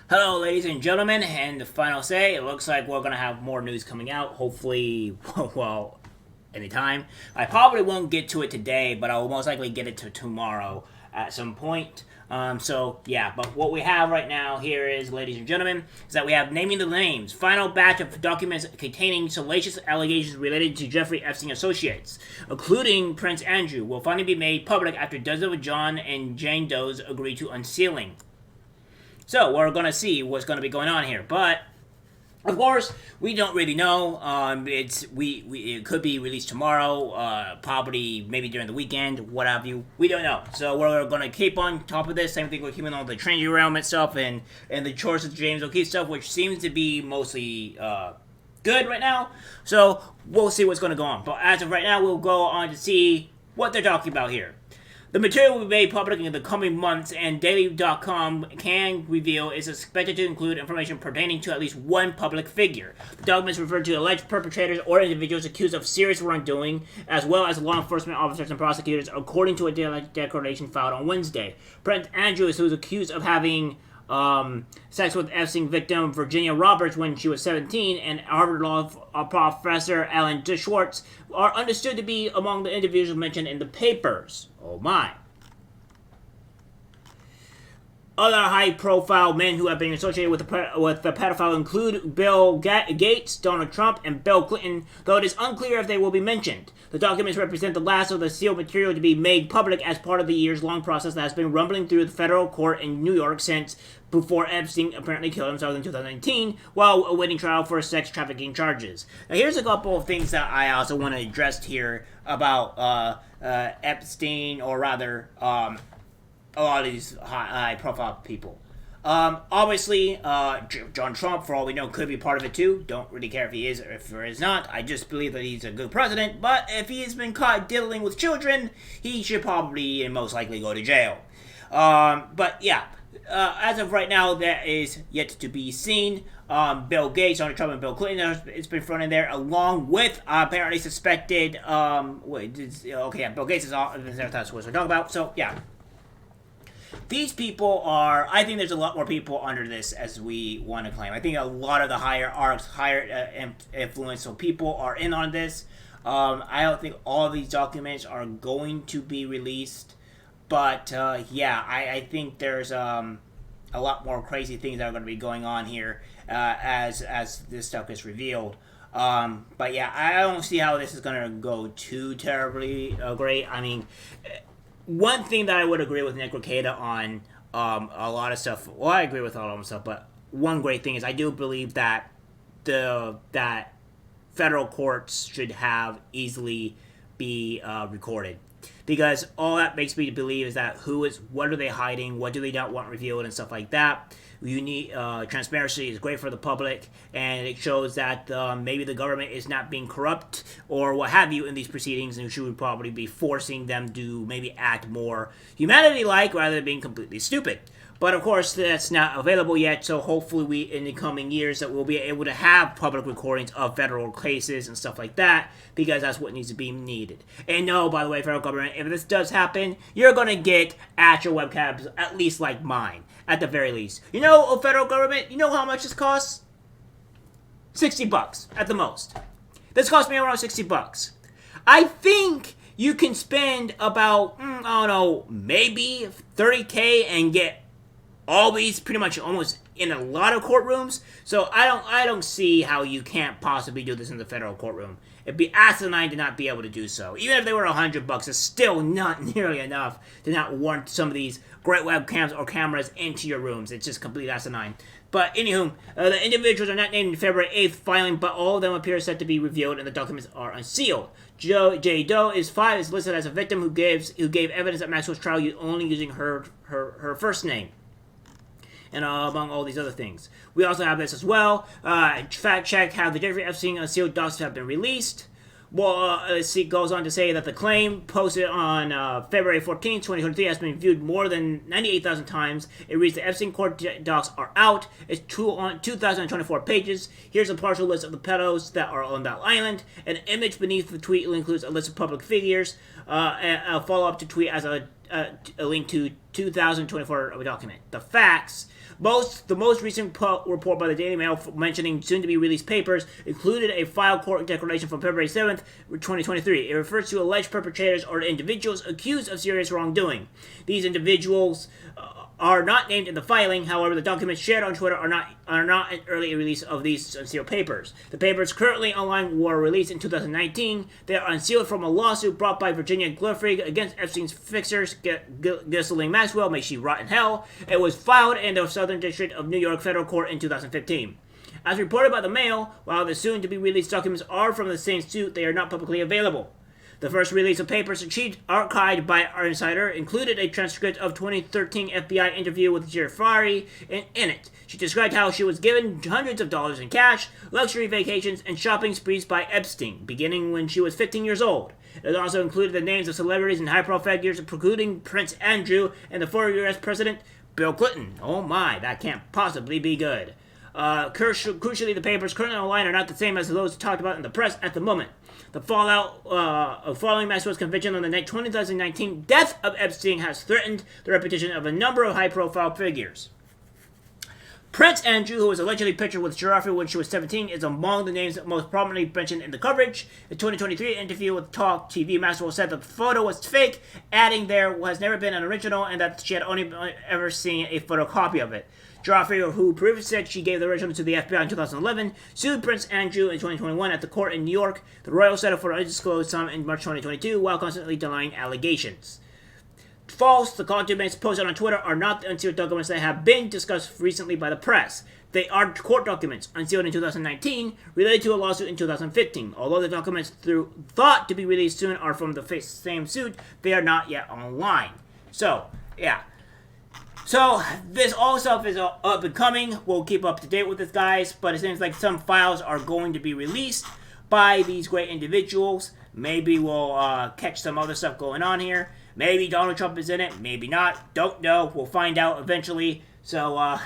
Hello, ladies and gentlemen, and the final say. It looks like we're gonna have more news coming out. Hopefully, well, anytime. I probably won't get to it today, but I will most likely get it to tomorrow at some point. But what we have right now here is, ladies and gentlemen, is that we have naming the names. Final batch of documents containing salacious allegations related to Jeffrey Epstein associates, including Prince Andrew, will finally be made public after dozens of John and Jane Does agree to unsealing. So we're gonna see what's gonna be going on here, but of course we don't really know. It could be released tomorrow, probably maybe during the weekend, what have you. We don't know. So we're gonna keep on top of this. Same thing with keeping all the Trinity realm and stuff, and the choice of James O'Keefe stuff, which seems to be mostly good right now. So we'll see what's gonna go on. But as of right now, we'll go on to see what they're talking about here. The material will be made public in the coming months, and Daily.com can reveal is expected to include information pertaining to at least one public figure. The documents refer to alleged perpetrators or individuals accused of serious wrongdoing, as well as law enforcement officers and prosecutors, according to a declaration filed on Wednesday. Prince Andrew, who is accused of having sex with Epstein victim Virginia Roberts when she was 17, and Harvard Law professor Alan Schwartz are understood to be among the individuals mentioned in the papers. Oh my. Other high-profile men who have been associated with the pedophile include Bill Gates, Donald Trump, and Bill Clinton, though it is unclear if they will be mentioned. The documents represent the last of the sealed material to be made public as part of the years-long process that has been rumbling through the federal court in New York since before Epstein apparently killed himself in 2019 while awaiting trial for sex trafficking charges. Now, here's a couple of things that I also want to address here about Epstein, or rather, a lot of these high-profile people. Obviously, John Trump, for all we know, could be part of it too. Don't really care if he is or if he is not. I just believe that he's a good president. But if he has been caught diddling with children, he should probably and most likely go to jail. As of right now, that is yet to be seen. Bill Gates, Donald Trump, and Bill Clinton has been thrown in there, along with apparently suspected. Bill Gates is all. That's what we're talking about. So yeah. These people are, I think there's a lot more people under this as we want to claim. I think a lot of the higher influential people are in on this. I don't think all of these documents are going to be released. But, I think there's a lot more crazy things that are going to be going on here as this stuff is revealed. I don't see how this is going to go too terribly great. I mean, one thing that I would agree with Nick Rekieta on a lot of stuff. Well, I agree with all of them stuff, but one great thing is I do believe that that federal courts should have easily be recorded, because all that makes me believe is that what are they hiding, what do they not want revealed, and stuff like that. You need transparency is great for the public, and it shows that maybe the government is not being corrupt or what have you in these proceedings, and should probably be forcing them to maybe act more humanity-like rather than being completely stupid. But of course, that's not available yet, so hopefully in the coming years, that we'll be able to have public recordings of federal cases and stuff like that, because that's what needs to be needed. And no, by the way, federal government, if this does happen, you're going to get actual webcams, at least like mine, at the very least. You know, federal government, you know how much this costs? $60 at the most. This cost me around $60. I think you can spend about, maybe $30K and get all these pretty much almost in a lot of courtrooms. So I don't see how you can't possibly do this in the federal courtroom. It'd be asinine to not be able to do so. Even if they were $100, it's still not nearly enough to not warrant some of these great webcams or cameras into your rooms. It's just complete asinine. But anywho, the individuals are not named in February 8th filing, but all of them appear set to be revealed and the documents are unsealed. J. Doe is listed as a victim who gave evidence at Maxwell's trial only using her first name, and among all these other things. We also have this as well. Fact check how the Jeffrey Epstein unsealed docs have been released. Well, it goes on to say that the claim posted on February 14, 2023 has been viewed more than 98,000 times. It reads the Epstein court docs are out. It's 2,024 pages. Here's a partial list of the pedos that are on that island. An image beneath the tweet includes a list of public figures. A follow-up to tweet as a a link to 2024 document. The facts. The most recent report by the Daily Mail mentioning soon-to-be-released papers included a file court declaration from February 7th, 2023. It refers to alleged perpetrators or individuals accused of serious wrongdoing. These individuals are not named in the filing. However, the documents shared on Twitter are not an early release of these unsealed papers. The papers currently online were released in 2019. They are unsealed from a lawsuit brought by Virginia Glufrig against Epstein's fixers, Ghislaine Maxwell, may she rot in hell. It was filed in the Southern District of New York Federal Court in 2015. As reported by the Mail, while the soon-to-be-released documents are from the same suit, they are not publicly available. The first release of papers archived by our insider included a transcript of 2013 FBI interview with Jeffery in it. She described how she was given hundreds of dollars in cash, luxury vacations, and shopping sprees by Epstein, beginning when she was 15 years old. It also included the names of celebrities and high-profile figures, including Prince Andrew and the former U.S. President Bill Clinton. Oh my, that can't possibly be good. Crucially, the papers currently online are not the same as those talked about in the press at the moment. The fallout following Maxwell's conviction on the 2019 death of Epstein has threatened the reputation of a number of high-profile figures. Prince Andrew, who was allegedly pictured with Jeffery when she was 17, is among the names most prominently mentioned in the coverage. In a 2023 interview with Talk TV, Maxwell said the photo was fake, adding there has never been an original and that she had only ever seen a photocopy of it. Jeffery, who previously said she gave the original to the FBI in 2011, sued Prince Andrew in 2021 at the court in New York. The royal settled for an undisclosed sum in March 2022 while constantly denying allegations. False, the documents posted on Twitter are not the unsealed documents that have been discussed recently by the press. They are court documents, unsealed in 2019, related to a lawsuit in 2015. Although the documents thought to be released soon are from the same suit, they are not yet online. So, yeah. So, this all stuff is up and coming. We'll keep up to date with this, guys. But it seems like some files are going to be released by these great individuals. Maybe we'll catch some other stuff going on here. Maybe Donald Trump is in it. Maybe not. Don't know. We'll find out eventually. So,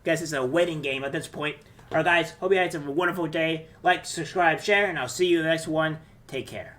guess it's a waiting game at this point. Alright, guys. Hope you guys have a wonderful day. Like, subscribe, share, and I'll see you in the next one. Take care.